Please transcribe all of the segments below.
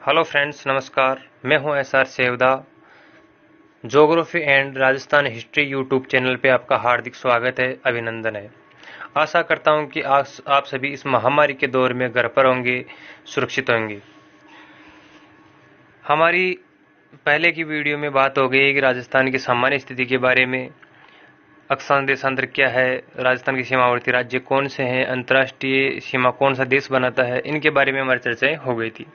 Hello friends, नमस्कार। मैं हूं SR Sevda. Geography and Rajasthan history YouTube channel पे आपका हार्दिक स्वागत है, अभिनंदन है। आशा करता हूं कि आप सभी इस महामारी के दौर में घर पर होंगे, सुरक्षित होंगे। हमारी पहले की वीडियो में बात हो गई है कि राजस्थान की सामान्य स्थिति के बारे में, अक्षांश देशांतर क्या है, राजस्थान के सीमावर्ती राज्य कौन से हैं, अंतर्राष्ट्रीय सीमा कौन सा देश बनाता है, इनके बारे में हमारी चर्चाएं हो गई थी।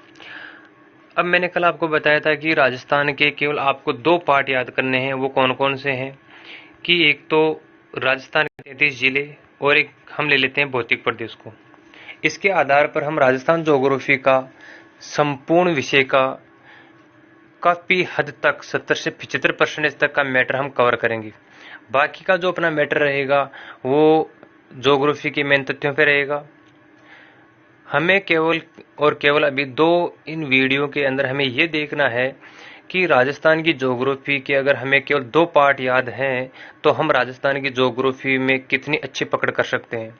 अब मैंने कल आपको बताया था कि राजस्थान के केवल आपको 2 पार्ट याद करने हैं। वो कौन कौन से हैं कि एक तो राजस्थान के 33 जिले और एक हम ले लेते हैं भौतिक प्रदेश को। इसके आधार पर हम राजस्थान ज्योग्राफी का संपूर्ण विषय का काफी हद तक 70 से 75% तक का मैटर हम कवर करेंगे। बाकी का जो अपना मैटर रहेगा वो ज्योग्राफी के मेन तथ्यों पे रहेगा। हमें केवल और केवल अभी इन वीडियो के अंदर हमें ये देखना है कि राजस्थान की ज्योग्राफी के अगर हमें केवल 2 पार्ट याद हैं तो हम राजस्थान की ज्योग्राफी में कितनी अच्छी पकड़ कर सकते हैं।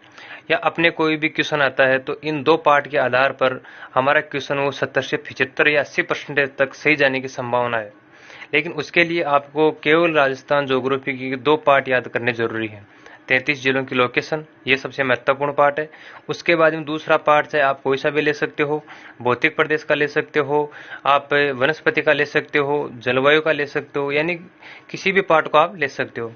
या अपने कोई भी क्वेश्चन आता है तो इन 2 पार्ट के आधार पर हमारा क्वेश्चन वो 70 से 75 या 80% तक सही जाने की संभावना है। लेकिन उसके लिए आपको केवल राजस्थान ज्योग्राफी के 2 पार्ट याद करने जरूरी है। 33 जिलों की लोकेशन, ये सबसे महत्वपूर्ण पार्ट है। उसके बाद में दूसरा पार्ट चाहे आप कोई सा भी ले सकते हो, भौतिक प्रदेश का ले सकते हो, आप वनस्पति का ले सकते हो, जलवायु का ले सकते हो, यानी किसी भी पार्ट को आप ले सकते हो।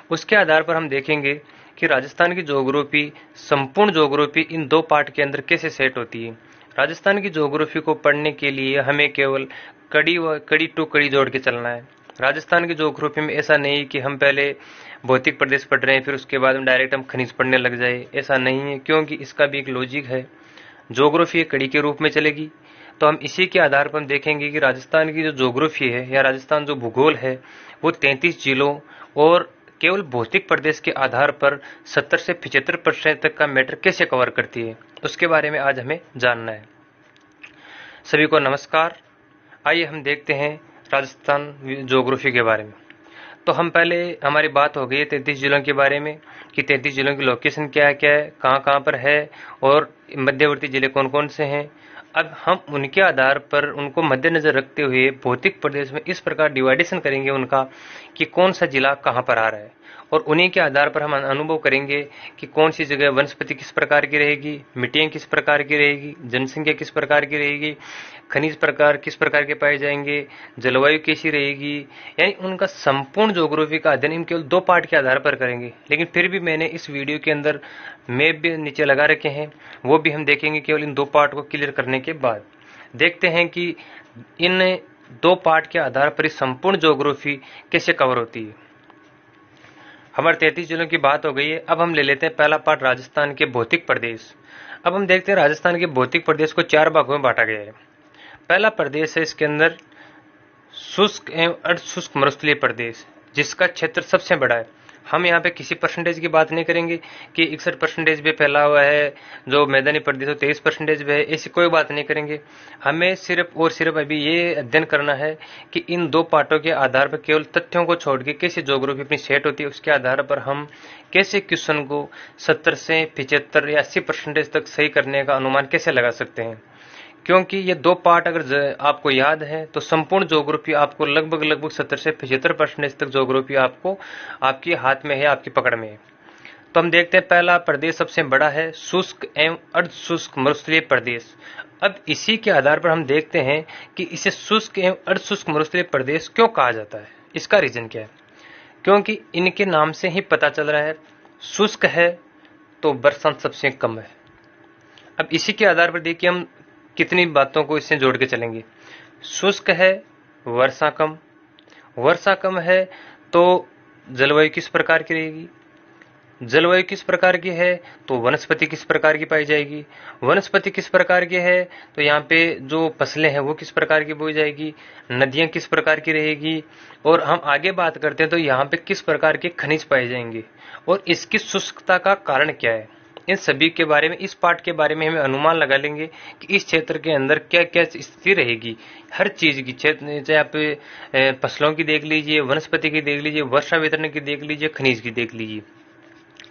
उसके आधार पर हम देखेंगे कि राजस्थान की ज्योग्राफी, संपूर्ण ज्योग्राफी इन 2 पार्ट के अंदर कैसे सेट होती है। राजस्थान की ज्योग्राफी को पढ़ने के लिए हमें केवल कड़ी टू कड़ी जोड़ के चलना है। राजस्थान की ज्योग्राफी में ऐसा नहीं कि हम पहले भौतिक प्रदेश पढ़ रहे हैं फिर उसके बाद में डायरेक्ट हम खनिज पढ़ने लग जाए, ऐसा नहीं है, क्योंकि इसका भी एक लॉजिक है। ज्योग्राफी एक कड़ी के रूप में चलेगी। तो हम इसी के आधार पर हम देखेंगे कि राजस्थान की जो ज्योग्राफी है या राजस्थान जो भूगोल है वो 33 जिलों और केवल भौतिक प्रदेश के आधार पर 70 से 75% तक का मैटर कैसे कवर करती है, उसके बारे में आज हमें जानना है। सभी को नमस्कार। आइए हम देखते हैं राजस्थान ज्योग्राफी के बारे में। तो हम पहले हमारी बात हो गई 33 जिलों के बारे में कि 33 जिलों की लोकेशन क्या है, कहाँ कहाँ पर है और मध्यवर्ती जिले कौन कौन से हैं। अब हम उनके आधार पर उनको मद्देनजर रखते हुए भौतिक प्रदेश में इस प्रकार डिवाइडेशन करेंगे उनका कि कौन सा जिला कहाँ पर आ रहा है, और उन्हीं के आधार पर हम अनुभव करेंगे कि कौन सी जगह वनस्पति किस प्रकार की रहेगी, मिट्टियाँ किस प्रकार की रहेगी, जनसंख्या किस प्रकार की रहेगी, खनिज प्रकार किस प्रकार के पाए जाएंगे, जलवायु कैसी रहेगी। यानी उनका संपूर्ण ज्योग्राफी का अध्ययन हम केवल 2 पार्ट के आधार पर करेंगे। लेकिन फिर भी मैंने इस वीडियो के अंदर मैप भी नीचे लगा रखे हैं, वो भी हम देखेंगे केवल इन 2 पार्ट को क्लियर करने के बाद। देखते हैं कि इन 2 पार्ट के आधार पर इस संपूर्ण ज्योग्राफी कैसे कवर होती है। हमारे 33 जिलों की बात हो गई है। अब हम ले लेते हैं पहला पार्ट, राजस्थान के भौतिक प्रदेश। अब हम देखते हैं राजस्थान के भौतिक प्रदेश को 4 भागों में बांटा गया है। पहला प्रदेश है इसके अंदर शुष्क एवं अर्धशुष्क मरुस्थलीय प्रदेश, जिसका क्षेत्र सबसे बड़ा है। हम यहाँ पे किसी परसेंटेज की बात नहीं करेंगे कि 61% पे फैला हुआ है, जो मैदानी प्रदेश हो 23% पे है, ऐसी कोई बात नहीं करेंगे। हमें सिर्फ और सिर्फ अभी ये अध्ययन करना है कि इन 2 पार्टों के आधार पर केवल तथ्यों को छोड़ के कैसे ज्योग्राफी अपनी सेट होती है, उसके आधार पर हम कैसे क्वेश्चन को 70 से 75 या 80% तक सही करने का अनुमान कैसे लगा सकते हैं। क्योंकि ये 2 पार्ट अगर आपको याद है तो संपूर्ण ज्योग्राफी आपको लगभग 70 से 75% तक ज्योग्राफी आपको आपके हाथ में है, आपकी पकड़ में है। तो हम देखते हैं पहला प्रदेश सबसे बड़ा है शुष्क एवं अर्धशुष्क मरुस्थलीय प्रदेश। अब इसी के आधार पर हम देखते हैं कि इसे शुष्क एवं अर्धशुष्क मरुस्थलीय प्रदेश क्यों कहा जाता है। इसका रीजन क्या है? क्योंकि इनके नाम से ही पता चल रहा है, शुष्क है तो बरसात सबसे कम है। अब इसी के आधार पर देखिए हम कितनी बातों को इससे जोड़ के चलेंगे। शुष्क है, वर्षा कम है तो जलवायु किस प्रकार की रहेगी, जलवायु किस प्रकार की है तो वनस्पति किस प्रकार की पाई जाएगी, वनस्पति किस प्रकार की है तो यहाँ पे जो फसलें हैं वो किस प्रकार की बोई जाएगी, नदियां किस प्रकार की रहेगी, और हम आगे बात करते हैं तो यहाँ पे किस प्रकार के खनिज पाए जाएंगे और इसकी शुष्कता का कारण क्या है। इन सभी के बारे में, इस पार्ट के बारे में हमें अनुमान लगा लेंगे कि इस क्षेत्र के अंदर क्या क्या स्थिति रहेगी। हर चीज की, क्षेत्र चाहे आप फसलों की देख लीजिए, वनस्पति की देख लीजिए, वर्षा वितरण की देख लीजिए, खनिज की देख लीजिए।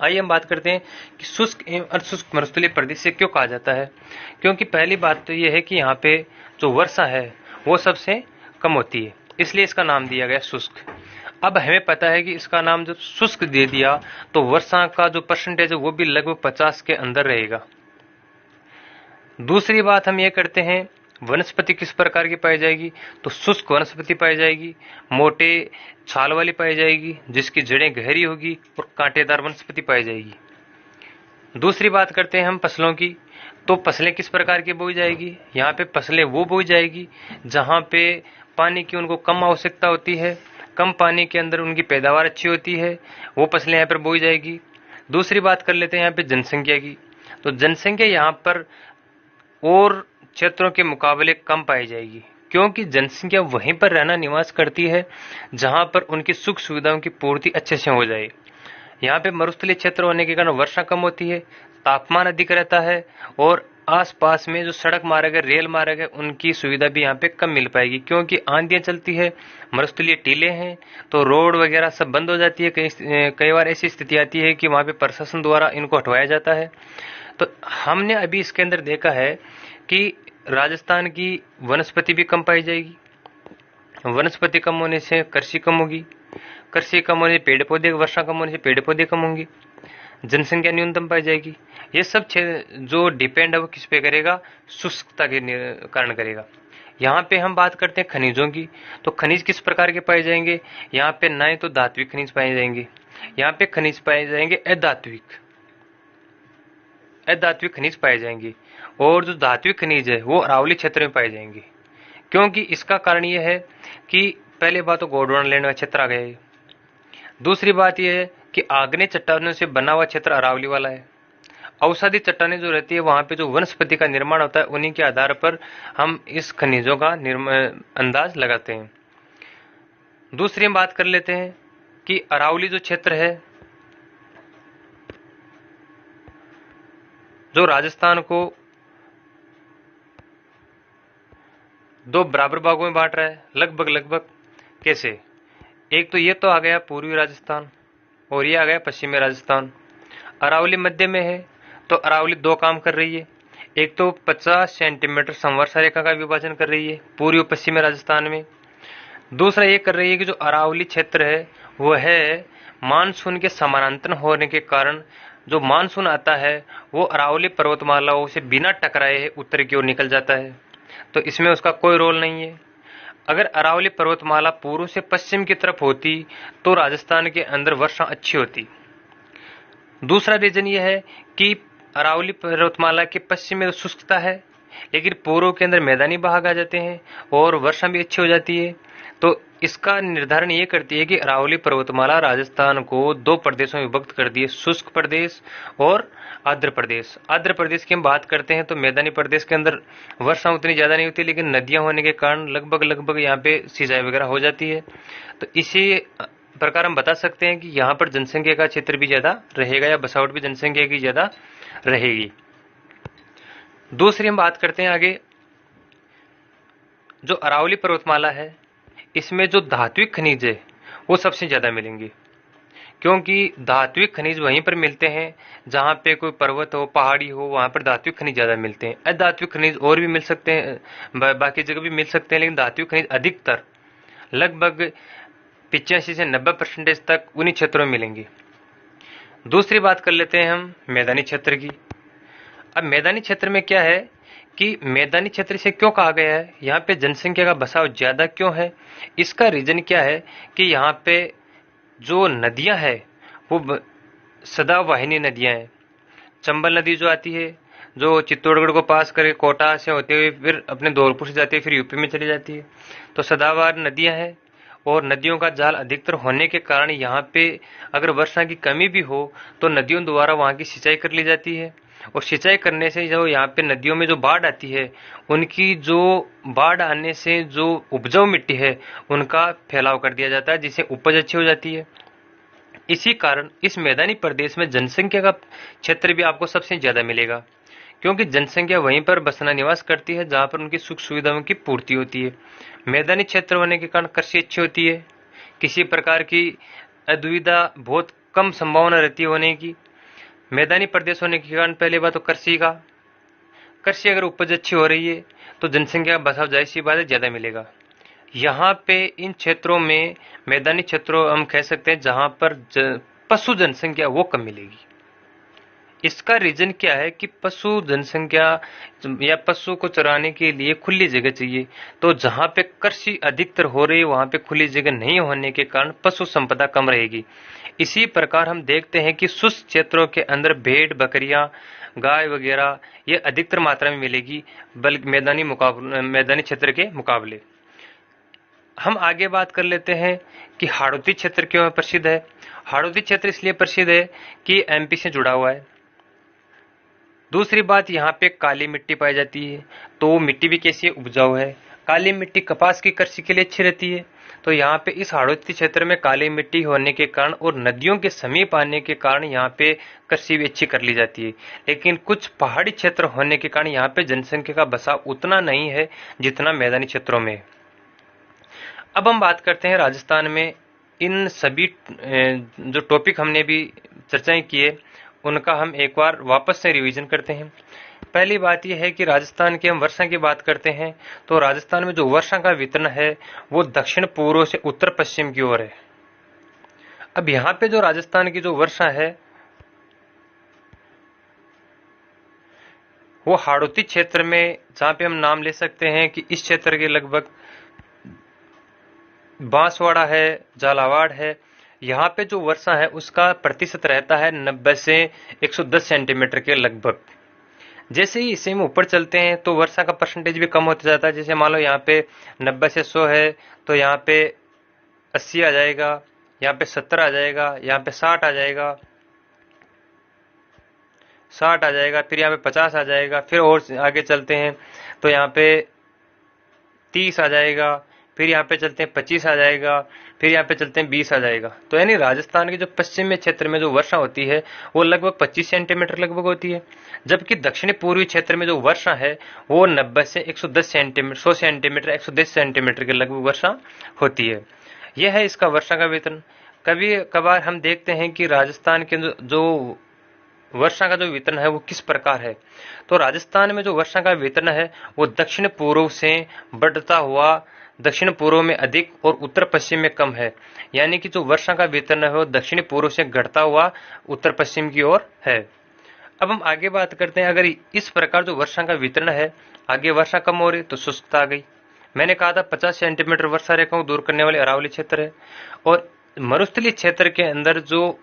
आइए हम बात करते हैं कि शुष्क एवं अर्धशुष्क मरुस्थलीय प्रदेश से क्यों कहा जाता है। क्योंकि पहली बात तो यह है कि यहाँ पे जो वर्षा है वो सबसे कम होती है, इसलिए इसका नाम दिया गया शुष्क। अब हमें पता है कि इसका नाम जो शुष्क दे दिया तो वर्षा का जो परसेंटेज है वो भी लगभग 50 के अंदर रहेगा। दूसरी बात हम ये करते हैं, वनस्पति किस प्रकार की पाई जाएगी, तो शुष्क वनस्पति पाई जाएगी, मोटे छाल वाली पाई जाएगी, जिसकी जड़ें गहरी होगी, और कांटेदार वनस्पति पाई जाएगी। दूसरी बात करते हैं हम फसलों की, तो फसलें किस प्रकार की बोई जाएगी, यहाँ पे फसलें वो बोई जाएगी जहाँ पे पानी की उनको कम आवश्यकता होती है, कम पानी के अंदर उनकी पैदावार अच्छी होती है, वो फसलें यहाँ पर बोई जाएगी। दूसरी बात कर लेते हैं यहाँ पे जनसंख्या की, तो जनसंख्या यहाँ पर और क्षेत्रों के मुकाबले कम पाई जाएगी, क्योंकि जनसंख्या वहीं पर रहना निवास करती है जहां पर उनकी सुख सुविधाओं की पूर्ति अच्छे से हो जाए। यहाँ पे मरुस्थलीय क्षेत्र होने के कारण वर्षा कम होती है, तापमान अधिक रहता है, और आसपास में जो सड़क मार्ग है, रेल मार्ग है, उनकी सुविधा भी यहाँ पे कम मिल पाएगी, क्योंकि आंधियां चलती है, मरुस्थलीय टीले हैं, तो रोड वगैरह सब बंद हो जाती है। कई बार ऐसी स्थिति आती है कि वहाँ पे प्रशासन द्वारा इनको हटवाया जाता है। तो हमने अभी इसके अंदर देखा है कि राजस्थान की वनस्पति भी कम पाई जाएगी, वनस्पति कम होने से कृषि कम होगी, कृषि कम होने से पेड़ पौधे, वर्षा कम होने से पेड़ पौधे कम होंगी, जनसंख्या न्यूनतम पाई जाएगी। ये सब जो डिपेंड है वो किस पे करेगा, शुष्कता के कारण करेगा। यहाँ पे हम बात करते हैं खनिजों की, तो खनिज किस प्रकार के पाए जाएंगे, यहाँ पे ना तो धात्विक खनिज पाए जाएंगे, यहाँ पे खनिज पाए जाएंगे अधात्विक खनिज पाए जाएंगे, और जो धात्विक खनिज है वो अरावली क्षेत्र में पाए जाएंगे। क्योंकि इसका कारण यह है कि पहले बात तो गोंडवाना लैंड का क्षेत्र आ गया है, दूसरी बात यह है कि आग्नेय चट्टानों से बना हुआ क्षेत्र अरावली वाला है। औषधि चट्टानें जो रहती है वहां पे जो वनस्पति का निर्माण होता है, उन्हीं के आधार पर हम इस खनिजों का अंदाज लगाते हैं। दूसरी हम बात कर लेते हैं कि अरावली जो क्षेत्र है, जो राजस्थान को दो बराबर भागों में बांट रहा है, लगभग कैसे, एक तो ये तो आ गया पूर्वी राजस्थान और ये आ गया पश्चिमी राजस्थान। अरावली मध्य में है, तो अरावली दो काम कर रही है, एक तो 50 सेंटीमीटर संवर्षा रेखा का विभाजन कर रही है पूर्वी और पश्चिमी राजस्थान में। दूसरा ये कर रही है कि जो अरावली क्षेत्र है वह है मानसून के समानांतर होने के कारण जो मानसून आता है वो अरावली पर्वतमालाओं से बिना टकराए उत्तर की ओर निकल जाता है, तो इसमें उसका कोई रोल नहीं है। अगर अरावली पर्वतमाला पूर्व से पश्चिम की तरफ होती तो राजस्थान के अंदर वर्षा अच्छी होती। दूसरा रीजन यह है कि अरावली पर्वतमाला के पश्चिम में तो शुष्कता है, लेकिन पूर्व के अंदर मैदानी भाग आ जाते हैं और वर्षा भी अच्छी हो जाती है। तो इसका निर्धारण ये करती है कि अरावली पर्वतमाला राजस्थान को दो प्रदेशों में विभक्त कर दिए, शुष्क प्रदेश और आर्द्र प्रदेश। आर्द्र प्रदेश की हम बात करते हैं तो मैदानी प्रदेश के अंदर वर्षा उतनी ज्यादा नहीं होती, लेकिन नदियां होने के कारण लगभग यहाँ पे सिंचाई वगैरह हो जाती है। तो इसी प्रकार हम बता सकते हैं कि यहाँ पर जनसंख्या का क्षेत्र भी ज्यादा रहेगा या बसावट भी जनसंख्या की ज्यादा रहेगी। दूसरी हम बात करते हैं आगे, जो अरावली पर्वतमाला है इसमें जो धात्विक खनिज है वो सबसे ज्यादा मिलेंगे, क्योंकि धात्विक खनिज वहीं पर मिलते हैं जहां पे कोई पर्वत हो, पहाड़ी हो, वहां पर धात्विक खनिज ज्यादा मिलते हैं। अधात्विक खनिज और भी मिल सकते हैं, बाकी जगह भी मिल सकते हैं, लेकिन धात्विक खनिज अधिकतर लगभग 85 से 90% तक उन्हीं क्षेत्रों में मिलेंगे। दूसरी बात कर लेते हैं हम मैदानी क्षेत्र की। अब मैदानी क्षेत्र में क्या है कि मैदानी क्षेत्र से क्यों कहा गया है, यहाँ पे जनसंख्या का बसाव ज्यादा क्यों है, इसका रीजन क्या है कि यहाँ पे जो नदियां हैं वो सदावाहिनी नदियां हैं। चंबल नदी जो आती है, जो चित्तौड़गढ़ को पास करके कोटा से होते हुए फिर अपने धौलपुर से जाती है, फिर यूपी में चली जाती है, तो सदाबहार नदियां हैं और नदियों का जाल अधिकतर होने के कारण यहाँ पे अगर वर्षा की कमी भी हो तो नदियों द्वारा वहाँ की सिंचाई कर ली जाती है, और सिंचाई करने से जो यहाँ पे नदियों में जो बाढ़ आती है, उनकी जो बाढ़ आने से जो उपजाऊ मिट्टी है उनका फैलाव कर दिया जाता है, जिससे उपज अच्छी हो जाती है। इसी कारण इस मैदानी प्रदेश में जनसंख्या का क्षेत्र भी आपको सबसे ज्यादा मिलेगा, क्योंकि जनसंख्या वहीं पर बसना निवास करती है जहां पर उनकी सुख सुविधाओं की पूर्ति होती है। मैदानी क्षेत्र होने के कारण कृषि अच्छी होती है, किसी प्रकार की अदुविधा बहुत कम संभावना रहती है होने की, मैदानी प्रदेश होने के कारण पहली बात तो कृषि अगर उपज अच्छी हो रही है तो जनसंख्या का बसाव जाहिर सी बात है ज्यादा मिलेगा। यहाँ पे इन क्षेत्रों में, मैदानी क्षेत्रों हम कह सकते हैं जहां पर पशु जनसंख्या वो कम मिलेगी। इसका रीजन क्या है कि पशु जनसंख्या या पशु को चराने के लिए खुली जगह चाहिए, तो जहां पे कृषि अधिकतर हो रही है वहां पे खुली जगह नहीं होने के कारण पशु संपदा कम रहेगी। इसी प्रकार हम देखते हैं कि शुष्क क्षेत्रों के अंदर भेड़ बकरियां गाय वगैरह ये अधिकतर मात्रा में मिलेगी, बल्कि मैदानी क्षेत्र के मुकाबले। हम आगे बात कर लेते हैं कि हाड़ौती क्षेत्र क्यों प्रसिद्ध है। हाड़ौती क्षेत्र इसलिए प्रसिद्ध है कि एमपी से जुड़ा हुआ है। दूसरी बात, यहाँ पे काली मिट्टी पाई जाती है, तो मिट्टी भी कैसी है, उपजाऊ है। काली मिट्टी कपास की कृषि के लिए अच्छी रहती है, तो यहाँ पे इस हाड़ौती क्षेत्र में काली मिट्टी होने के कारण और नदियों के समीप आने के कारण यहाँ पे कृषि भी अच्छी कर ली जाती है। लेकिन कुछ पहाड़ी क्षेत्र होने के कारण यहाँ पे जनसंख्या का बसाव उतना नहीं है जितना मैदानी क्षेत्रों में। अब हम बात करते हैं राजस्थान में इन सभी जो टॉपिक हमने भी चर्चाएं की है उनका हम एक बार वापस से रिवीजन करते हैं। पहली बात यह है कि राजस्थान की हम वर्षा की बात करते हैं तो राजस्थान में जो वर्षा का वितरण है वो दक्षिण पूर्व से उत्तर पश्चिम की ओर है। अब यहाँ पे जो राजस्थान की जो वर्षा है वो हाड़ौती क्षेत्र में, जहां पे हम नाम ले सकते हैं कि इस क्षेत्र के लगभग बांसवाड़ा है, झालावाड़ है, यहाँ पे जो वर्षा है उसका प्रतिशत रहता है 90 से 110 सेंटीमीटर के लगभग। जैसे ही इसे हम ऊपर चलते हैं तो वर्षा का परसेंटेज भी कम होता जाता है। जैसे मान लो यहाँ पे 90 से 100 है तो यहाँ पे 80 आ जाएगा, यहाँ पे 70 आ जाएगा, यहाँ पे 60 आ जाएगा, 60 आ जाएगा, फिर यहाँ पे 50 आ जाएगा, फिर और आगे चलते हैं तो यहाँ पे 30 आ जाएगा, फिर यहाँ पे चलते हैं 25 आ जाएगा, फिर यहाँ पे चलते हैं 20 आ जाएगा। तो यानी राजस्थान के जो पश्चिमी क्षेत्र में जो वर्षा होती है वो लगभग 25 सेंटीमीटर लगभग होती है, जबकि दक्षिणी पूर्वी क्षेत्र में जो वर्षा है वो 90 से 110 सेंटीमीटर, 100 सेंटीमीटर, 110 सेंटीमीटर के लगभग वर्षा होती है। यह है इसका वर्षा का वितरण। कभी कभार हम देखते हैं कि राजस्थान के जो वर्षा का जो वितरण है वो किस प्रकार है। तो राजस्थान में जो वर्षा का वितरण है वो दक्षिण पूर्व से बढ़ता हुआ दक्षिण पूर्व में अधिक और उत्तर पश्चिम में कम है। यानी कि जो वर्षा का वितरण है वो दक्षिण पूर्व से घटता हुआ उत्तर पश्चिम की ओर है। अब हम आगे बात करते हैं, अगर इस प्रकार जो वर्षा का वितरण है, आगे वर्षा कम हो रही तो शुष्कता आ गई। मैंने कहा था 50 सेंटीमीटर वर्षा रेखा को दूर करने वाले अरावली क्षेत्र है, और मरुस्थलीय क्षेत्र के अंदर जो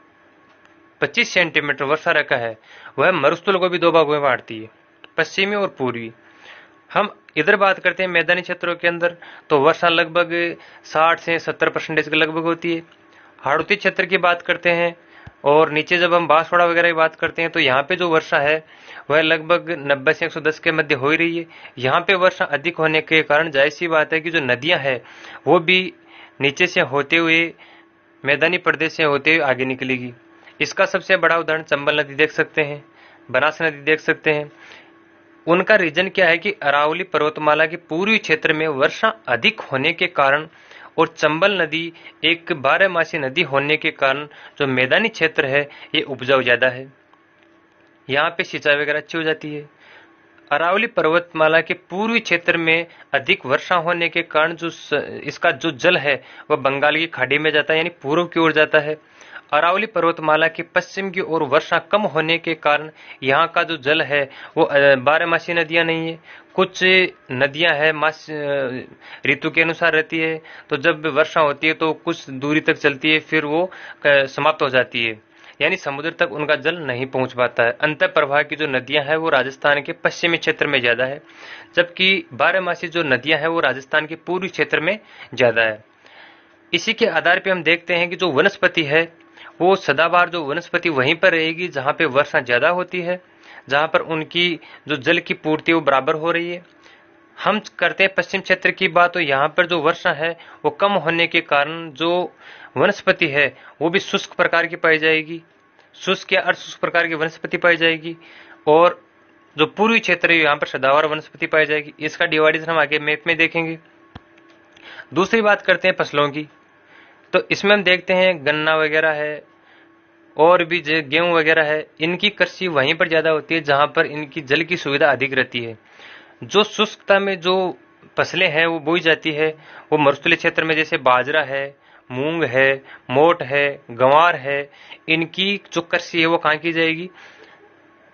25 सेंटीमीटर वर्षा रेखा है वह मरुस्थल को भी दो भागों में बांटती है, पश्चिमी और पूर्वी। हम इधर बात करते हैं मैदानी क्षेत्रों के अंदर तो वर्षा लगभग 60 से 70% के लगभग होती है। हाड़ौती क्षेत्र की बात करते हैं और नीचे जब हम बांसवाड़ा वगैरह की बात करते हैं तो यहाँ पे जो वर्षा है वह लगभग 90 से 110 के मध्य हो ही रही है। यहाँ पे वर्षा अधिक होने के कारण जाहिर सी बात है कि जो नदियां हैं वो भी नीचे से होते हुए, मैदानी प्रदेश से होते हुए आगे निकलेगी। इसका सबसे बड़ा उदाहरण चंबल नदी देख सकते हैं, बनास नदी देख सकते हैं। उनका रीजन क्या है कि अरावली पर्वतमाला के पूर्वी क्षेत्र में वर्षा अधिक होने के कारण और चंबल नदी एक 12मासी नदी होने के कारण जो मैदानी क्षेत्र है ये उपजाऊ ज्यादा है, यहाँ पे सिंचाई वगैरह अच्छी हो जाती है। अरावली पर्वतमाला के पूर्वी क्षेत्र में अधिक वर्षा होने के कारण जो इसका जो जल है वह बंगाल की खाड़ी में जाता है, यानी पूर्व की ओर जाता है। अरावली पर्वतमाला के पश्चिम की ओर वर्षा कम होने के कारण यहाँ का जो जल है वो 12मासी नदियां नहीं है। कुछ नदियां है मास ऋतु के अनुसार रहती है, तो जब वर्षा होती है तो कुछ दूरी तक चलती है, फिर वो समाप्त हो जाती है, यानी समुद्र तक उनका जल नहीं पहुंच पाता है। अंतर प्रवाह की जो नदियां हैं वो राजस्थान के पश्चिमी क्षेत्र में ज्यादा है, जबकि 12मासी जो नदियां हैं वो राजस्थान के पूर्वी क्षेत्र में ज्यादा है। इसी के आधार पर हम देखते हैं कि जो वनस्पति है वो सदाबहार जो वनस्पति वहीं पर रहेगी जहां पे वर्षा ज्यादा होती है, जहां पर उनकी जो जल की पूर्ति वो बराबर हो रही है। हम करते हैं पश्चिम क्षेत्र की बात, तो यहाँ पर जो वर्षा है वो कम होने के कारण जो वनस्पति है वो भी शुष्क प्रकार की पाई जाएगी, शुष्क या अर्धशुष्क प्रकार की वनस्पति पाई जाएगी, और जो पूर्वी क्षेत्र है यहाँ पर सदाबहार वनस्पति पाई जाएगी। इसका डिवाइडेशन हम आगे मैप में देखेंगे। दूसरी बात करते हैं फसलों की, तो इसमें हम देखते हैं गन्ना वगैरह है और भी गेहूं वगैरह है, इनकी कृषि वहीं पर ज्यादा होती है जहां पर इनकी जल की सुविधा अधिक रहती है। जो शुष्कता में जो फसलें हैं वो बोई जाती है, वो मरुस्थलीय क्षेत्र में जैसे बाजरा है, मूंग है, मोट है, गंवार है, इनकी जो कृषि है वो कहाँ की जाएगी?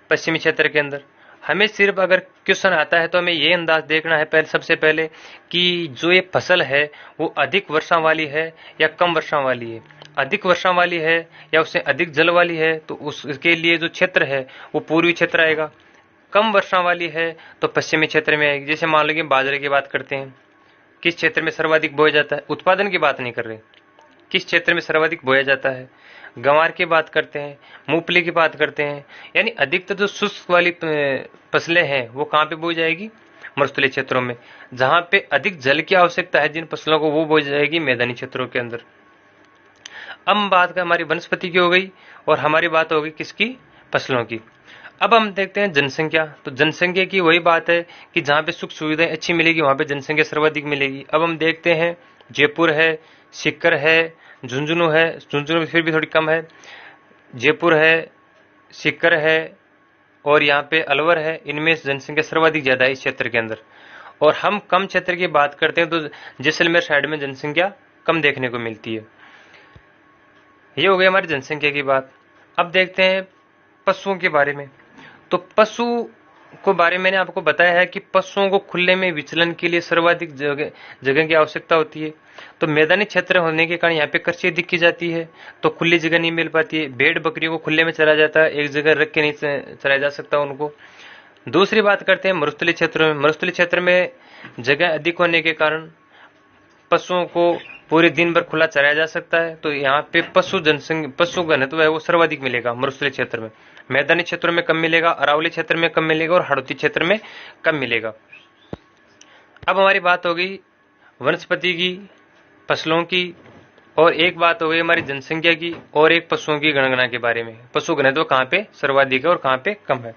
पश्चिमी क्षेत्र के अंदर। हमें सिर्फ अगर क्वेश्चन आता है तो हमें ये अंदाज देखना है पहले, सबसे पहले कि जो ये फसल है वो अधिक वर्षा वाली है या कम वर्षा वाली है। अधिक वर्षा वाली है या उससे अधिक जल वाली है तो उसके लिए जो क्षेत्र है वो पूर्वी क्षेत्र आएगा। कम वर्षा वाली है तो पश्चिमी क्षेत्र में आएगी। जैसे मान लो कि बाजरे की बात करते हैं, किस क्षेत्र में सर्वाधिक बोया जाता है? उत्पादन की बात नहीं कर रहे, किस क्षेत्र में सर्वाधिक बोया जाता है? गंवार की बात करते हैं, मूंगफली की बात करते हैं। यानी अधिकतर जो शुष्क वाली फसलें हैं वो कहाँ पे बोई जाएगी? मरुस्थलीय क्षेत्रों में। जहां पे अधिक जल की आवश्यकता है जिन फसलों को, वो बोई जाएगी मैदानी क्षेत्रों के अंदर। अब बात का हमारी वनस्पति की हो गई और हमारी बात होगी किसकी? फसलों की। अब हम देखते हैं जनसंख्या। तो जनसंख्या की वही बात है कि जहां पे सुख सुविधाएं अच्छी मिलेगी वहां पे जनसंख्या सर्वाधिक मिलेगी। अब हम देखते हैं जयपुर है, सीकर है, झुंझुनू है, झुंझुनू फिर भी थोड़ी कम है, जयपुर है, सीकर है और यहाँ पे अलवर है, इनमें जनसंख्या सर्वाधिक ज्यादा है इस क्षेत्र के अंदर। और हम कम क्षेत्र की बात करते हैं तो जैसलमेर साइड में जनसंख्या कम देखने को मिलती है। ये हो गई हमारी जनसंख्या की बात। अब देखते हैं पशुओं के बारे में। तो पशु को बारे में मैंने आपको बताया है कि पशुओं को खुले में विचलन के लिए सर्वाधिक जगह की आवश्यकता होती है। तो मैदानी क्षेत्र होने के कारण यहाँ पे कृषि अधिक की जाती है तो खुली जगह नहीं मिल पाती है। भेड़ बकरियों को खुले में चराया जाता है, एक जगह रख के नहीं चराया जा सकता उनको। दूसरी बात करते हैं मरुस्थलीय क्षेत्र में। मरुस्थलीय क्षेत्र में जगह अधिक होने के कारण पशुओं को पूरे दिन भर खुला चराया जा सकता है। तो यहाँ पे पशु घनत्व है वो सर्वाधिक मिलेगा मरुस्थलीय क्षेत्र में। मैदानी क्षेत्रों में कम मिलेगा, अरावली क्षेत्र में कम मिलेगा और हाड़ौती क्षेत्र में कम मिलेगा। अब हमारी बात हो गई वनस्पति की, फसलों की, और एक बात हो गई हमारी जनसंख्या की, और एक पशुओं की गणना के बारे में। पशु घनत्व कहाँ पे सर्वाधिक है और कहाँ पे कम है।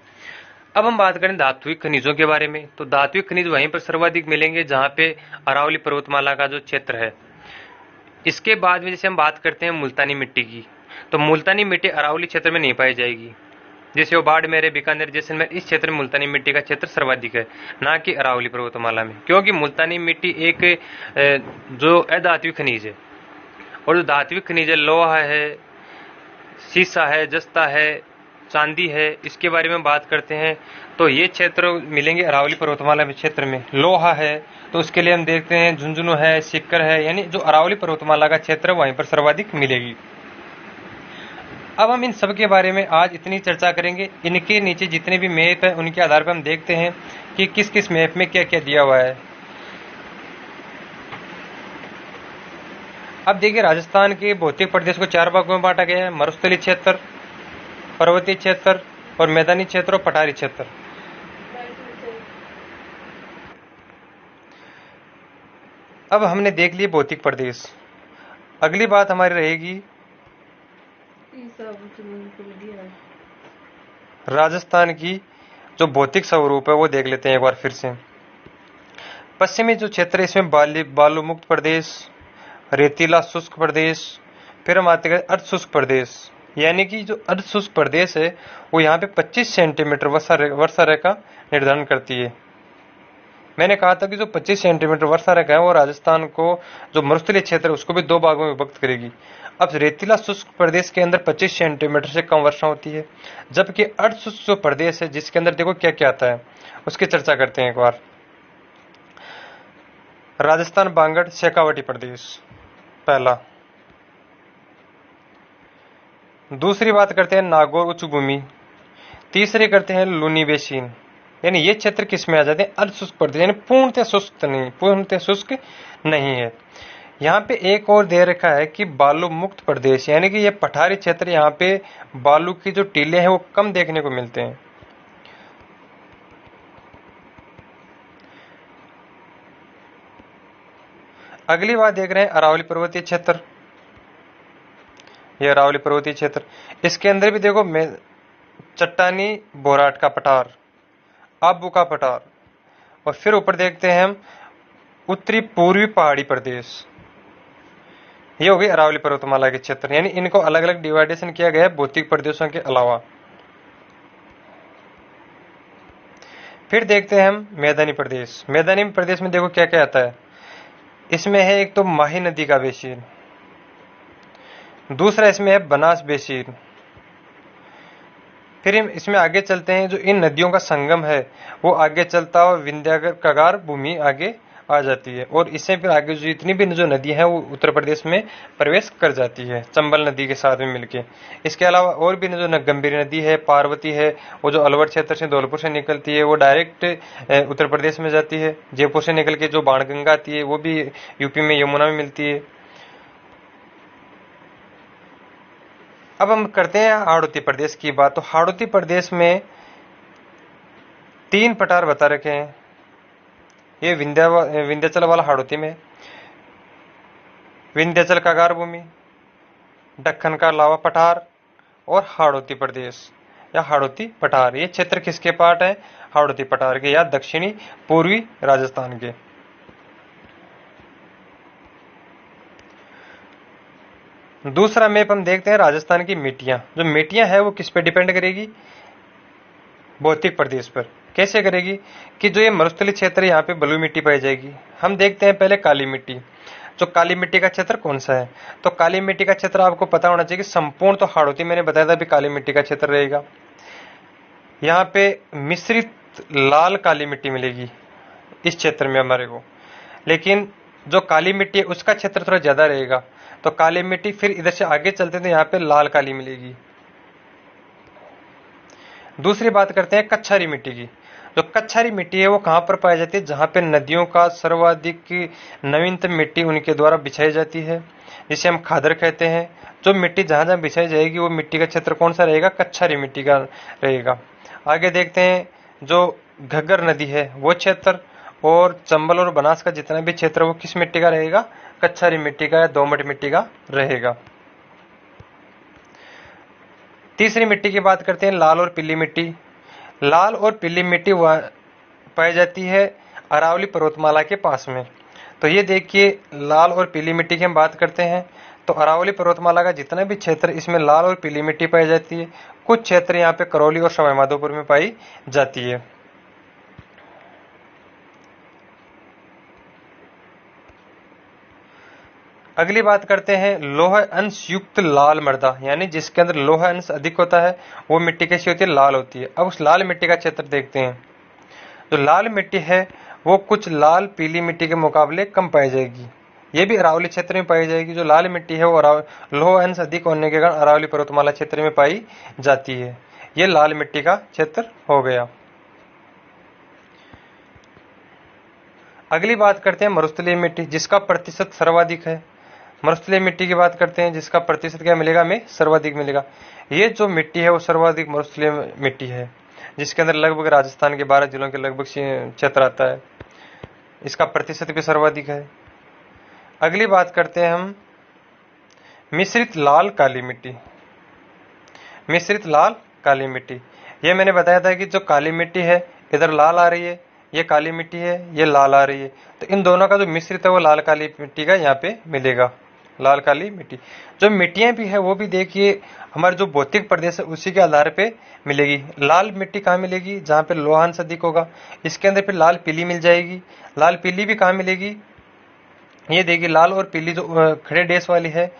अब हम बात करें धात्विक खनिजों के बारे में। तो धात्विक खनिज वहीं पर सर्वाधिक मिलेंगे जहां पे अरावली पर्वतमाला का जो क्षेत्र है। इसके बाद में जैसे हम बात करते हैं मुल्तानी मिट्टी की, तो मुल्तानी मिट्टी अरावली क्षेत्र में नहीं पाई जाएगी। जैसे वो बाड़मेर, बीकानेर, जैसलमेर, इस क्षेत्र में मुल्तानी मिट्टी का क्षेत्र सर्वाधिक है, ना कि अरावली पर्वतमाला में। क्योंकि मुल्तानी मिट्टी एक जो अधात्विक खनिज है, और जो धात्विक खनिज है लोहा है, सीसा है, जस्ता है, चांदी है, इसके बारे में बात करते हैं तो ये क्षेत्र मिलेंगे अरावली पर्वतमाला क्षेत्र में। लोहा है तो उसके लिए हम देखते हैं झुंझुनू है, सीकर है, यानी जो अरावली पर्वतमाला का क्षेत्र वहीं पर सर्वाधिक मिलेगी। अब हम इन सब के बारे में आज इतनी चर्चा करेंगे। इनके नीचे जितने भी मैप है उनके आधार पर हम देखते हैं कि किस किस मैप में क्या क्या दिया हुआ है। अब देखिए, राजस्थान के भौतिक प्रदेश को 4 भागों में बांटा गया है: मरुस्थलीय क्षेत्र, पर्वतीय क्षेत्र और मैदानी क्षेत्र और पठारी क्षेत्र। अब हमने देख लिए भौतिक प्रदेश। अगली बात हमारी रहेगी राजस्थान की जो भौतिक स्वरूप है वो देख लेते हैं एक बार फिर से। पश्चिमी जो क्षेत्र है इसमें बालू मुक्त प्रदेश, रेतीला शुष्क प्रदेश, फिर हम आते हैं अर्ध शुष्क प्रदेश। यानी कि जो अर्ध शुष्क प्रदेश है वो यहाँ पे 25 सेंटीमीटर वर्षा रेखा निर्धारण करती है। मैंने कहा था कि जो 25 सेंटीमीटर वर्षा रेखा है वो राजस्थान को, जो मरुस्थलीय क्षेत्र है, उसको भी 2 भागों में विभक्त करेगी। अब रेतीला शुष्क प्रदेश के अंदर 25 सेंटीमीटर से कम वर्षा होती है, जबकि अर्ध शुष्क जो प्रदेश है जिसके अंदर देखो क्या क्या आता है उसकी चर्चा करते हैं एक बार। राजस्थान बांगड़ शेखावटी प्रदेश पहला। दूसरी बात करते हैं नागौर उच्च भूमि। तीसरी करते हैं लूनी बेसिन। यानी ये क्षेत्र किस में आ जाते हैं? अर्ध शुष्क प्रदेश, यानी पूर्णतः शुष्क नहीं है। यहाँ पे एक और दे रखा है कि बालू मुक्त प्रदेश, यानी कि ये पठारी क्षेत्र, यहाँ पे बालू की जो टीले हैं वो कम देखने को मिलते हैं। अगली बात देख रहे हैं अरावली पर्वतीय क्षेत्र। ये अरावली पर्वतीय क्षेत्र, इसके अंदर भी देखो चट्टानी बोराट का पठार, आबू का पठार, और फिर ऊपर देखते हैं हम उत्तरी पूर्वी पहाड़ी प्रदेश। ये हो गई अरावली पर्वतमाला के क्षेत्र, यानी इनको अलग अलग डिवाइडेशन किया गया है भौतिक प्रदेशों के अलावा। फिर देखते हैं हम मैदानी प्रदेश। मैदानी प्रदेश में देखो क्या क्या आता है। इसमें है एक तो माही नदी का बेसिन, दूसरा इसमें है बनास बेसिन। फिर हम इसमें आगे चलते हैं, जो इन नदियों का संगम है वो आगे चलता हुआ विंध्यागर कगार भूमि आगे आ जाती है, और इससे फिर आगे जो इतनी भी जो नदी है वो उत्तर प्रदेश में प्रवेश कर जाती है चंबल नदी के साथ में मिलके। इसके अलावा और भी जो गंभीर नदी है, पार्वती है, वो जो अलवर क्षेत्र से धौलपुर से निकलती है वो डायरेक्ट उत्तर प्रदेश में जाती है। जयपुर से निकल के जो बाणगंगा आती है वो भी यूपी में यमुना में मिलती है। अब हम करते हैं हाड़ौती प्रदेश की बात। तो हाड़ौती प्रदेश में 3 पठार बता रखे हैं। ये विंध्याचल वाला हाड़ौती में, विंध्याचल कगार भूमि, दक्कन का लावा पठार और हाड़ौती प्रदेश या हाड़ौती पठार। ये क्षेत्र किसके पार्ट है? हाड़ौती पठार के या दक्षिणी पूर्वी राजस्थान के। दूसरा मैप हम देखते हैं राजस्थान की मिट्टियां। जो मिट्टियां है वो किस पे डिपेंड करेगी? भौतिक प्रदेश पर। कैसे करेगी? कि जो ये मरुस्थलीय क्षेत्र है यहाँ पे बलुई मिट्टी पाई जाएगी। हम देखते हैं पहले काली मिट्टी। जो काली मिट्टी का क्षेत्र कौन सा है? तो काली मिट्टी का क्षेत्र आपको पता होना चाहिए कि संपूर्ण तो हाड़ौती मैंने बताया था भी काली मिट्टी का क्षेत्र रहेगा। यहाँ पे मिश्रित लाल काली मिट्टी मिलेगी इस क्षेत्र में हमारे को, लेकिन जो काली मिट्टी है उसका क्षेत्र थोड़ा ज्यादा रहेगा। तो काली मिट्टी, फिर इधर से आगे चलते हैं तो यहाँ पे लाल काली मिलेगी। दूसरी बात करते हैं कच्छारी मिट्टी की। जो कच्छारी मिट्टी है वो कहाँ पर पाई जाती है? जहाँ पे नदियों का सर्वाधिक नवीनतम मिट्टी उनके द्वारा बिछाई जाती है, जिसे हम खादर कहते हैं। जो मिट्टी जहाँ जहाँ बिछाई जाएगी वो मिट्टी का क्षेत्र कौन सा रहेगा? कच्छारी मिट्टी का रहेगा। आगे देखते हैं जो घग्गर नदी है वो क्षेत्र, और चंबल और बनास का जितना भी क्षेत्र वो किस मिट्टी का रहेगा? कच्छारी मिट्टी का या दोमट मिट्टी का रहेगा। तीसरी मिट्टी की बात करते हैं लाल और पीली मिट्टी। लाल और पीली मिट्टी पाई जाती है अरावली पर्वतमाला के पास में। तो ये देखिए लाल और पीली मिट्टी की हम बात करते हैं तो अरावली पर्वतमाला का जितना भी क्षेत्र इसमें लाल और पीली मिट्टी पाई जाती है। कुछ क्षेत्र यहाँ पे करौली और सवाईमाधोपुर में पाई जाती है। अगली बात करते हैं लोह अंश युक्त लाल मृदा, यानी जिसके अंदर लोह अंश अधिक होता है वो मिट्टी कैसी होती है? लाल होती है। अब उस लाल मिट्टी का क्षेत्र देखते हैं। जो लाल मिट्टी है वो कुछ लाल पीली मिट्टी के मुकाबले कम पाई जाएगी। ये भी अरावली क्षेत्र में पाई जाएगी। जो लाल मिट्टी है वो लोह अंश अधिक होने के कारण अरावली पर्वतमाला क्षेत्र में पाई जाती है। ये लाल मिट्टी का क्षेत्र हो गया। अगली बात करते हैं मरुस्थलीय मिट्टी, जिसका प्रतिशत सर्वाधिक है। मरुस्थलीय मिट्टी की बात करते हैं जिसका प्रतिशत क्या मिलेगा? हमें सर्वाधिक मिलेगा। ये जो मिट्टी है वो सर्वाधिक मरुस्थलीय मिट्टी है, जिसके अंदर लगभग राजस्थान के 12 जिलों के लगभग क्षेत्र आता है। इसका प्रतिशत भी सर्वाधिक है। अगली बात करते हैं हम मिश्रित लाल काली मिट्टी। मिश्रित लाल काली मिट्टी, ये मैंने बताया था कि जो काली मिट्टी है इधर लाल आ रही है, ये काली मिट्टी है, ये लाल आ रही है। तो इन दोनों का जो मिश्रित है वो लाल काली मिट्टी का यहाँ पे मिलेगा। लाल काली मिट्टी। जो मिट्टियां भी है वो भी देखिए हमारे जो भौतिक प्रदेश है उसी के आधार पे मिलेगी। लाल मिट्टी कहाँ मिलेगी? जहाँ पे लोहांश अधिक होगा। इसके अंदर फिर लाल पीली मिल जाएगी। लाल पीली भी कहाँ मिलेगी? ये देखिए लाल और पीली जो खड़े डेस वाली है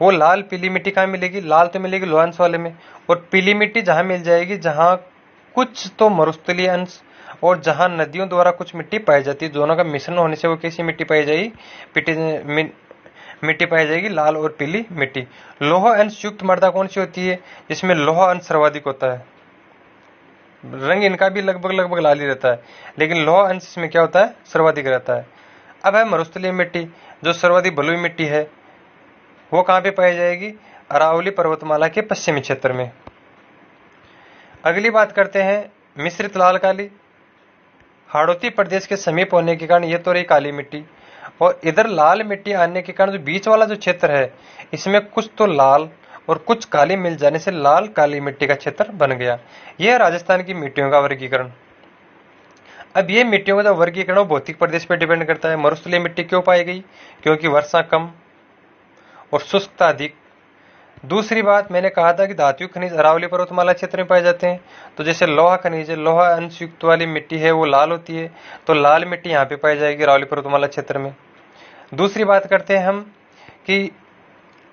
वो लाल पीली मिट्टी कहाँ मिलेगी? लाल तो मिलेगी लोहांश वाले में, और पीली मिट्टी जहाँ मिल जाएगी जहाँ कुछ तो मरुस्थलीय अंश और जहां नदियों द्वारा कुछ मिट्टी पाई जाती है। दोनों का मिश्रण होने से वो कैसी मिट्टी पाई जाएगी? मिट्टी पाई जाएगी लाल और पीली मिट्टी। लोह अंश युक्त मृदा कौन सी होती है? जिसमें लोह अंश सर्वाधिक होता है। रंग इनका भी लगभग लाल ही रहता है, लेकिन लोह अंश इसमें क्या होता है? सर्वाधिक रहता है। अब है मरुस्थलीय मिट्टी, जो सर्वाधिक बलुई मिट्टी है वो कहाँ पे पाई जाएगी? अरावली पर्वतमाला के पश्चिमी क्षेत्र में। अगली बात करते हैं मिश्रित लाल काली। हाड़ौती प्रदेश के समीप होने के कारण ये तो रही काली मिट्टी, और इधर लाल मिट्टी आने के कारण जो बीच वाला जो क्षेत्र है इसमें कुछ तो लाल और कुछ काली मिल जाने से लाल काली मिट्टी का क्षेत्र बन गया। यह है राजस्थान की मिट्टियों का वर्गीकरण। अब ये मिट्टियों का जो वर्गीकरण वो भौतिक प्रदेश पर डिपेंड करता है। मरुस्थलीय मिट्टी क्यों पाई गई? क्योंकि वर्षा कम और शुष्कता अधिक। दूसरी बात, मैंने कहा था कि धात्विक खनिज अरावली पर्वतमाला क्षेत्र में पाए जाते हैं। तो जैसे लोहा खनिज है, लोहा अंश युक्त वाली मिट्टी है, वो लाल होती है, तो लाल मिट्टी यहाँ पे पाई जाएगी अरावली पर्वतमाला क्षेत्र में। दूसरी बात करते हैं हम कि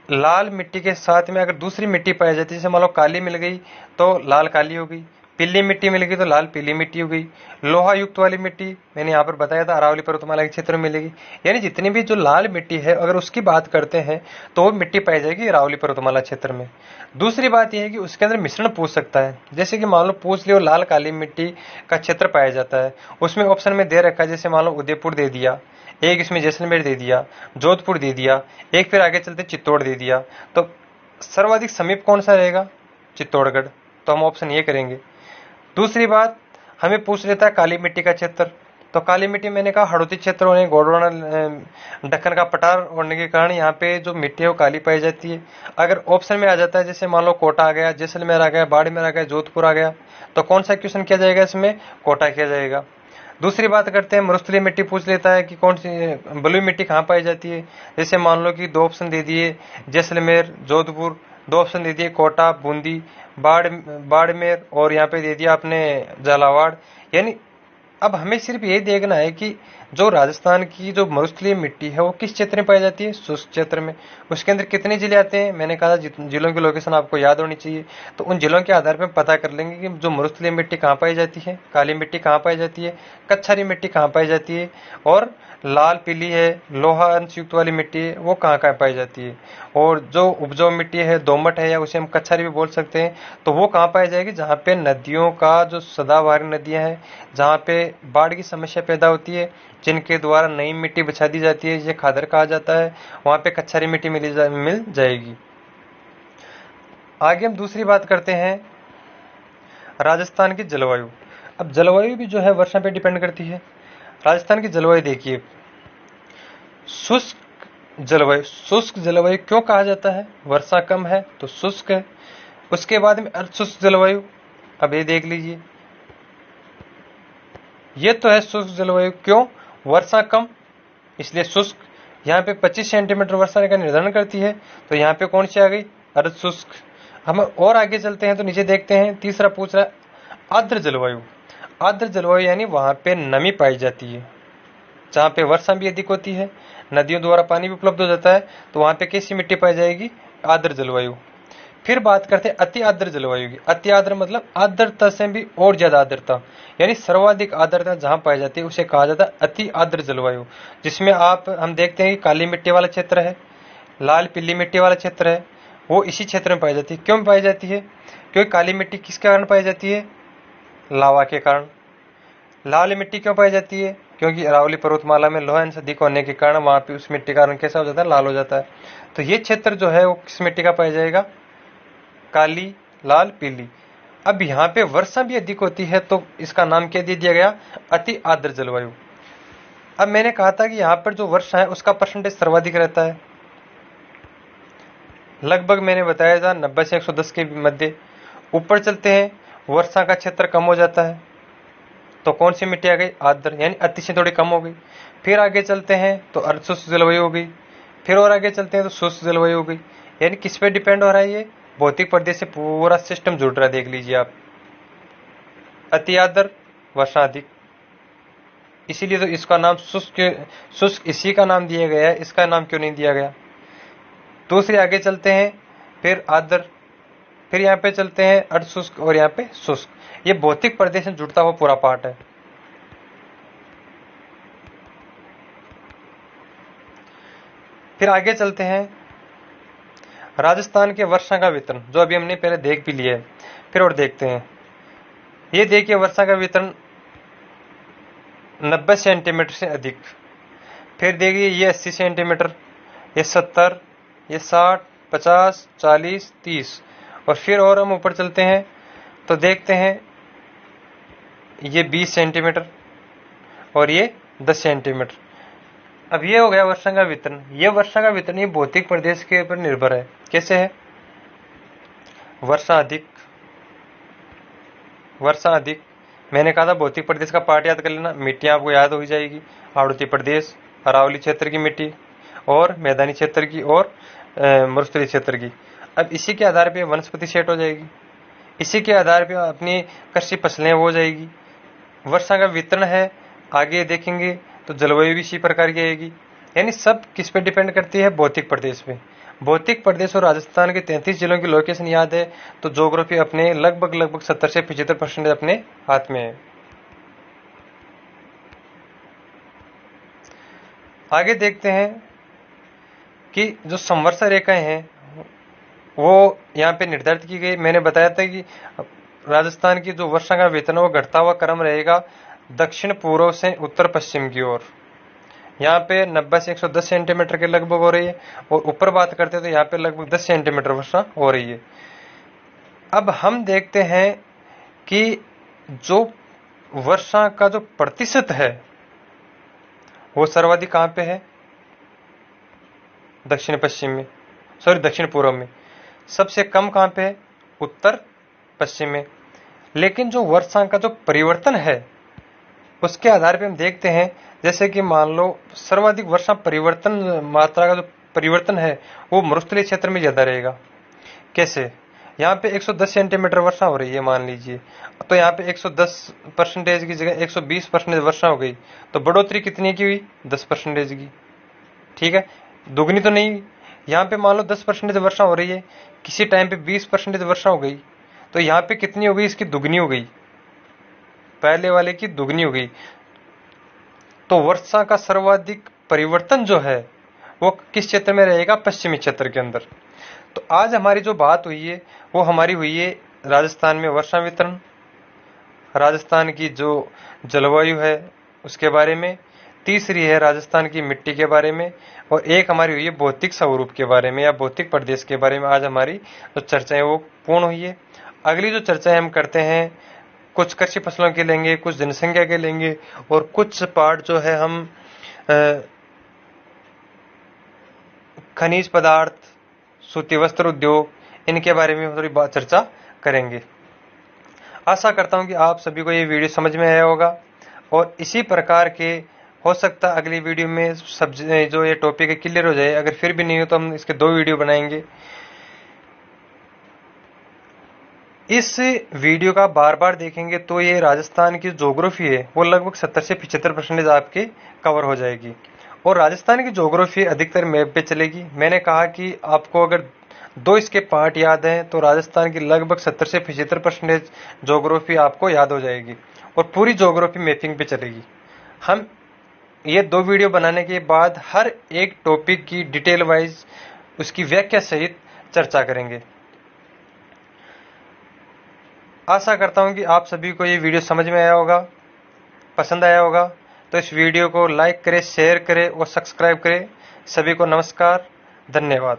लाल मिट्टी के साथ में अगर दूसरी मिट्टी पाई जाती है, जैसे मान लो काली मिल गई तो लाल काली हो गई, पीली मिट्टी मिल गई तो लाल पीली मिट्टी हो गई। लोहा युक्त वाली मिट्टी मैंने यहाँ पर बताया था अरावली पर्वतमाला के क्षेत्र में मिलेगी। यानी जितनी भी जो लाल मिट्टी है अगर उसकी बात करते हैं तो वो मिट्टी पाई जाएगी अरावली पर्वतमाला क्षेत्र में। दूसरी बात यह है कि उसके अंदर मिश्रण पूछ सकता है, जैसे कि मान लो पूछ लियो लाल काली मिट्टी का क्षेत्र पाया जाता है, उसमें ऑप्शन में दे रखा है, जैसे मान लो उदयपुर दे दिया, एक इसमें जैसलमेर दे दिया, जोधपुर दे दिया, एक फिर आगे चलते चित्तौड़ दे दिया, तो सर्वाधिक समीप कौन सा रहेगा? चित्तौड़गढ़। तो हम ऑप्शन ये करेंगे। दूसरी बात, हमें पूछ लेता है काली मिट्टी का क्षेत्र, तो काली मिट्टी मैंने कहा हड़ौती क्षेत्र होने, गोंडवाना दक्कन का पठार होने के कारण यहाँ पे जो मिट्टी है वो काली पाई जाती है। अगर ऑप्शन में आ जाता है, जैसे मान लो कोटा आ गया, जैसलमेर आ गया, बाड़मेर आ गया, जोधपुर आ गया, तो कौन सा क्वेश्चन किया जाएगा? इसमें कोटा किया जाएगा। दूसरी बात करते हैं, मरुस्थलीय मिट्टी पूछ लेता है कि कौन सी बलुई मिट्टी कहाँ पाई जाती है। जैसे मान लो कि दो ऑप्शन दे दिए, जैसलमेर, जोधपुर, दो ऑप्शन दे दिए कोटा, बूंदी, बाड़मेर, और यहाँ पे दे दिया आपने झालावाड़। यानी अब हमें सिर्फ ये देखना है कि जो राजस्थान की जो मरुस्थलीय मिट्टी है वो किस क्षेत्र में पाई जाती है? शुष्क क्षेत्र में। उसके अंदर कितने जिले आते हैं? मैंने कहा जिलों की लोकेशन आपको याद होनी चाहिए, तो उन जिलों के आधार पर पता कर लेंगे कि जो मरुस्थलीय मिट्टी कहाँ पाई जाती है, काली मिट्टी कहाँ पाई जाती है, कच्छारी मिट्टी कहाँ पाई जाती है, और लाल पीली है, लोहा अंश युक्त वाली मिट्टी है, वो कहाँ कहाँ पाई जाती है, और जो उपजाऊ मिट्टी है, दोमट है, या उसे हम कच्छारी भी बोल सकते हैं, तो वो कहाँ पाई जाएगी? जहाँ पे नदियों का जो सदाबहार नदियाँ हैं, जहाँ पे बाढ़ की समस्या पैदा होती है, जिनके द्वारा नई मिट्टी बिछा दी जाती है, ये खादर कहा जाता है, वहाँ पे कच्छारी मिट्टी मिल जाएगी। आगे हम दूसरी बात करते हैं, राजस्थान की जलवायु। अब जलवायु भी जो है वर्षा पे डिपेंड करती है। राजस्थान की जलवायु देखिए, शुष्क जलवायु। शुष्क जलवायु क्यों कहा जाता है? वर्षा कम है तो शुष्क है। उसके बाद में अर्धशुष्क जलवायु, अब ये देख लीजिए, ये तो है शुष्क जलवायु। क्यों? वर्षा कम इसलिए शुष्क। यहाँ पे 25 सेंटीमीटर वर्षा का निर्धारण करती है, तो यहाँ पे कौन सी आ गई? अर्धशुष्क। हम और आगे चलते हैं तो नीचे देखते हैं, तीसरा पूछ रहा है आर्द्र जलवायु। आर्द्र जलवायु यानी वहां पे नमी पाई जाती है, जहाँ पे वर्षा भी अधिक होती है, नदियों द्वारा पानी भी उपलब्ध हो जाता है, तो वहां पे कैसी मिट्टी पाई जाएगी? आर्द्र जलवायु। फिर बात करते हैं अति आर्द्र जलवायु की। अति आर्द्र मतलब आर्द्रता से भी और ज्यादा आर्द्रता, यानी सर्वाधिक आर्द्रता जहां पाई जाती है उसे कहा जाता है अति आर्द्र जलवायु। जिसमें हम देखते हैं कि काली मिट्टी वाला क्षेत्र है, लाल पीली मिट्टी वाला क्षेत्र है, वो इसी क्षेत्र में पाई जाती है। क्यों पाई जाती है? क्योंकि काली मिट्टी किसके कारण पाई जाती है? लावा के कारण। लाल मिट्टी क्यों पाई जाती है? क्योंकि अरावली पर्वतमाला में लोहा अंश अधिक होने के कारण वहां पे उस मिट्टी का रंग कैसा हो जाता है? लाल हो जाता है। तो ये क्षेत्र जो है वो किस मिट्टी का पाया जाएगा? काली, लाल, पीली। अब यहाँ पे वर्षा भी अधिक होती है, तो इसका नाम क्या दे दिया गया? अति आर्द्र जलवायु। अब मैंने कहा था कि यहाँ पर जो वर्षा है उसका परसेंटेज सर्वाधिक रहता है, लगभग मैंने बताया था 90 से 110 के मध्य। ऊपर चलते हैं, वर्षा का क्षेत्र कम हो जाता है, तो कौन सी मिट्टी आ गई? आर्द्र, यानी अति से थोड़ी कम हो गई। फिर आगे चलते हैं तो अर्धशुष्क जलवायु हो गई। फिर और आगे चलते हैं तो शुष्क जलवायु हो गई। यानी किस पे डिपेंड हो रहा है? ये भौतिक प्रदेश से पूरा सिस्टम जुड़ रहा है। देख लीजिए आप, अति आर्द्र, वर्षा अधिक, इसीलिए तो इसका नाम शुष्क इसी का नाम दिया गया है, इसका नाम क्यों नहीं दिया गया? दूसरे आगे चलते हैं, फिर आर्द्र, फिर यहाँ पे चलते हैं अर्धशुष्क, और यहाँ पे शुष्क। ये भौतिक प्रदेश से जुड़ता हुआ पूरा पार्ट है। फिर आगे चलते हैं, राजस्थान के वर्षा का वितरण, जो अभी हमने पहले देख भी लिया है, फिर और देखते हैं। ये देखिए, वर्षा का वितरण 90 सेंटीमीटर से अधिक। फिर देखिए, ये 80 सेंटीमीटर, ये 70, ये 60, 50, 40, 30, और फिर और हम ऊपर चलते हैं तो देखते हैं ये 20 सेंटीमीटर और ये 10 सेंटीमीटर। अब ये हो गया वर्षा का वितरण। ये वर्षा का वितरण ये भौतिक प्रदेश के ऊपर निर्भर है। कैसे है? वर्षा अधिक, मैंने कहा था भौतिक प्रदेश का पार्ट याद कर लेना, मिट्टियाँ आपको याद हो जाएगी, आवर्ती प्रदेश, अरावली क्षेत्र की मिट्टी और मैदानी क्षेत्र की और मरुस्थलीय क्षेत्र की। अब इसी के आधार पे वनस्पति सेट हो जाएगी, इसी के आधार पे अपनी कृषि फसलें हो जाएगी। वर्षा का वितरण है, आगे देखेंगे तो जलवायु भी इसी प्रकार की आएगी। यानी सब किस पे डिपेंड करती है, भौतिक प्रदेश पे। भौतिक प्रदेश और राजस्थान के 33 जिलों की लोकेशन याद है तो ज्योग्राफी अपने लगभग 70 से 75% अपने हाथ में है। आगे देखते हैं कि जो संवर्षा रेखाएं हैं वो यहाँ पे निर्धारित की गई। मैंने बताया था कि राजस्थान की जो वर्षा का वितरण वो घटता हुआ क्रम रहेगा दक्षिण पूर्व से उत्तर पश्चिम की ओर। यहाँ पे 90 से 110 सेंटीमीटर के लगभग हो रही है, और ऊपर बात करते हैं तो यहाँ पे लगभग 10 सेंटीमीटर वर्षा हो रही है। अब हम देखते हैं कि जो वर्षा का जो प्रतिशत है वो सर्वाधिक कहाँ पे है, दक्षिण पश्चिम में, सॉरी दक्षिण पूर्व में। सबसे कम कहाँ पे है, उत्तर पश्चिम में। लेकिन जो वर्षा का जो परिवर्तन है उसके आधार पे हम देखते हैं, जैसे कि मान लो सर्वाधिक वर्षा परिवर्तन मात्रा का जो परिवर्तन है वो मरुस्थलीय क्षेत्र में ज्यादा रहेगा। कैसे, यहाँ पे 110 सेंटीमीटर वर्षा हो रही है मान लीजिए, तो यहाँ पे 110% की जगह 120% वर्षा हो गई, तो बढ़ोतरी कितनी की हुई, 10% की। ठीक है, दुगनी तो नहीं। यहाँ पे मान लो 10% वर्षा हो रही है, किसी टाइम पे 20% वर्षा हो गई, तो यहाँ पे कितनी हो गई, इसकी दुगनी हो गई, पहले वाले की दुगनी हो गई। तो वर्षा का सर्वाधिक परिवर्तन जो है वो किस क्षेत्र में रहेगा, पश्चिमी क्षेत्र के अंदर। तो आज हमारी जो बात हुई है वो हमारी हुई है राजस्थान में वर्षा वितरण, राजस्थान की जो जलवायु है उसके बारे में, तीसरी है राजस्थान की मिट्टी के बारे में, और एक हमारी हुई है भौतिक स्वरूप के बारे में या भौतिक प्रदेश के बारे में। आज हमारी जो चर्चाएं वो पूर्ण हुई है। अगली जो चर्चाएं हम करते हैं कुछ कृषि फसलों के लेंगे, कुछ जनसंख्या के लेंगे, और कुछ पार्ट जो है हम खनिज पदार्थ, सूती वस्त्र उद्योग, इनके बारे में थोड़ी बात चर्चा करेंगे। आशा करता हूं कि आप सभी को ये वीडियो समझ में आया होगा, और इसी प्रकार के हो सकता अगली वीडियो में सब जो ये टॉपिक है क्लियर हो जाए। अगर फिर भी नहीं हो तो हम इसके 2 वीडियो बनाएंगे। इस वीडियो का बार बार देखेंगे तो ये राजस्थान की ज्योग्राफी है वो लगभग 70 से 75% आपके कवर हो जाएगी, और राजस्थान की ज्योग्राफी अधिकतर मैप पे चलेगी। मैंने कहा कि आपको अगर 2 इसके पार्ट याद हैं तो राजस्थान की लगभग 70 से 75% ज्योग्राफी आपको याद हो जाएगी, और पूरी ज्योग्राफी मैपिंग पे चलेगी। हम ये 2 वीडियो बनाने के बाद हर एक टॉपिक की डिटेल वाइज उसकी व्याख्या सहित चर्चा करेंगे। आशा करता हूं कि आप सभी को ये वीडियो समझ में आया होगा, पसंद आया होगा। तो इस वीडियो को लाइक करें, शेयर करें और सब्सक्राइब करें। सभी को नमस्कार, धन्यवाद।